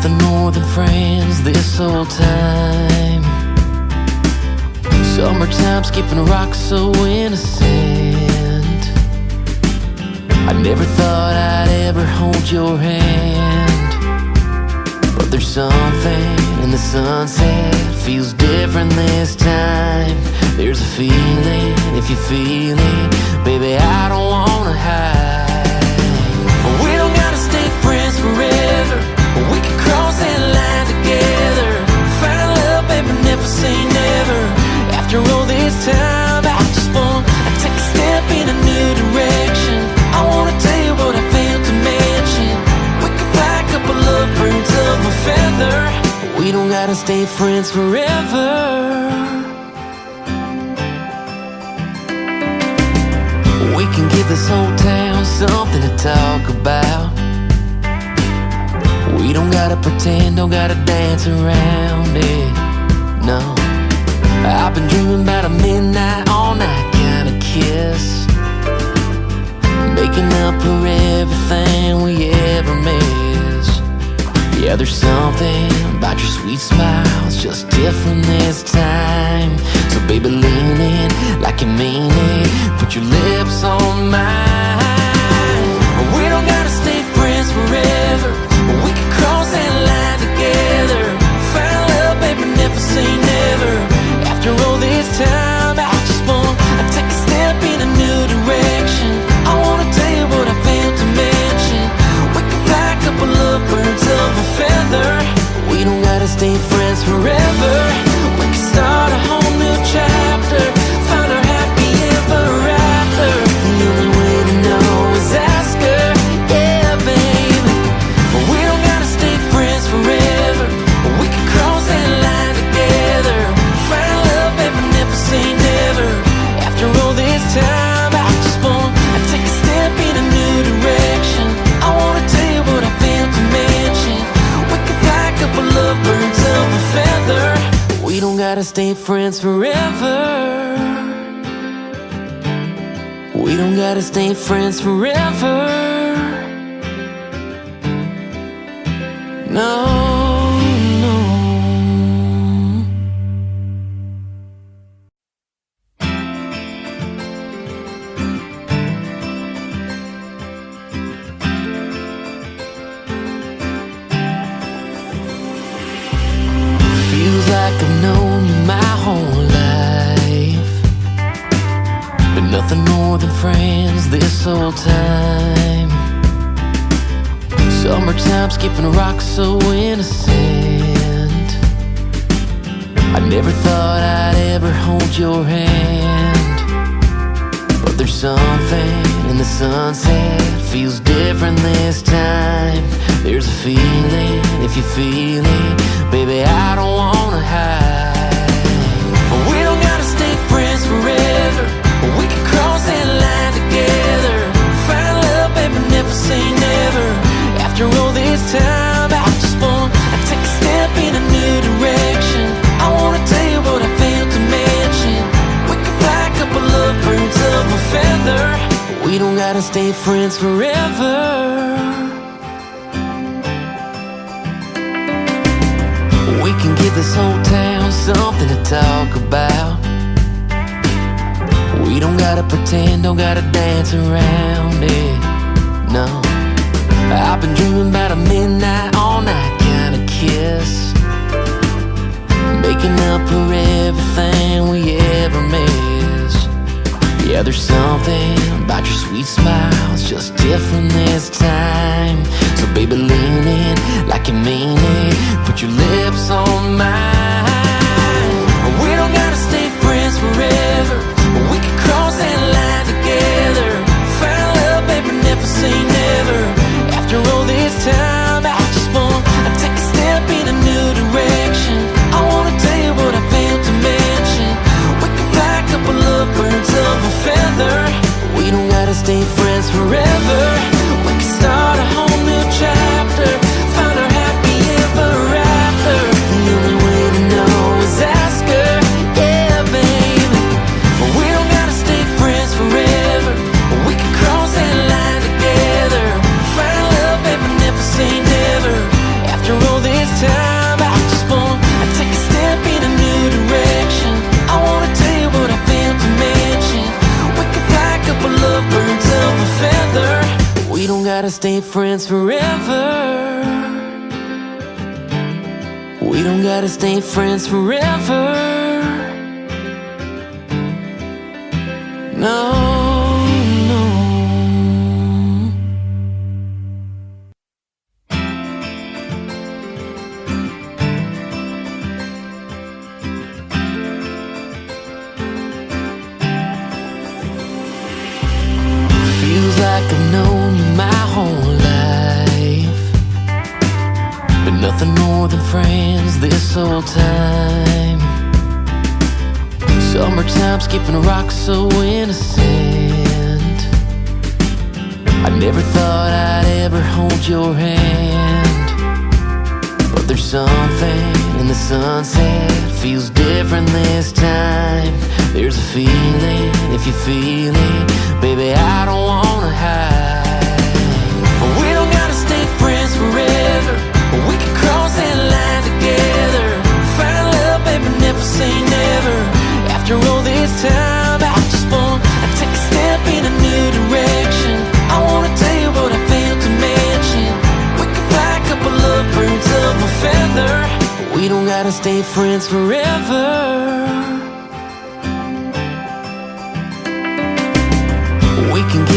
nothing more than friends this whole time. Summertime skipping rocks so innocent. I never thought I'd ever hold your hand, but there's something in the sunset, feels different this time. There's a feeling, if you feel it, baby, I don't wanna hide. We don't gotta stay friends forever, we can cross that line together. Find love, baby, never say never. After all this time, I just wanna take a step in a new direction. I wanna tell you what I failed to mention. We can fly a couple of birds of a feather. We don't gotta stay friends forever. We can give this whole town something to talk about. We don't gotta pretend, don't gotta dance around it, no. I've been dreaming about a midnight, all night kind of kiss, making up for everything we ever miss. Yeah, there's something about your sweet smile, it's just different this time. So baby, lean in like you mean it, put your lips on mine. We don't gotta stay friends forever, we can cross that line together. Find love, baby, never say never. After all this time, I just wanna take a step in a new direction. I wanna tell you what I failed to mention. We can fly a couple of birds of a feather. We don't gotta stay friends forever, we can start a whole new chapter, find our happy ever after. The only way to know is ask her, yeah, babe. We don't gotta stay friends forever, we can cross that line together. Find love, baby, never say never. After all this time, I just wanna take a step in a new direction. I wanna tell you what I failed to mention. We can fly a couple of birds of a feather. We don't gotta stay friends forever. We don't gotta stay friends forever. No, no. Feels like I've known you my whole life, but nothing more than friends this whole time. Summertime skipping rocks so innocent. I never thought I'd ever hold your hand, but there's something in the sunset, feels different this time. There's a feeling, if you feel it, baby, I don't wanna hide. We don't gotta stay friends forever, we can cross that line together. Find love, baby, never say never. After all this time, I just wanna take a step in a new direction. I wanna tell you what I failed to mention. We can fly a couple of birds of a feather. We don't gotta stay friends forever. We can give this whole town something to talk about. We don't gotta pretend, don't gotta dance around it, no. I've been dreaming about a midnight, all night kind of kiss, making up for everything we ever miss. Yeah, there's something about your sweet smile, it's just different this time. So baby, lean in like you mean it, put your lips on mine. We don't gotta stay friends forever, we can cross that line together. Find love, baby, never say never. After all this time, I just wanna take a step in a new direction. I wanna tell you what I failed to mention. We can fly a couple of birds of a feather. We don't gotta stay friends forever, we can start a home. friends forever. We don't gotta stay friends forever. No, no. Feels like I've known you my whole life, but nothing more than friends this whole time. Summertime skipping rocks so innocent. I never thought I'd ever hold your hand, but there's something in the sunset feels different this time. There's a feeling, if you feel it, baby, I don't wanna hide. We don't gotta stay friends forever, we can cross that line together. Find love, baby, never say never. After all this time, I just wanna take a step in a new direction. I wanna tell you what I failed to mention. We can fly a couple of birds of a feather. We don't gotta stay friends forever. We can get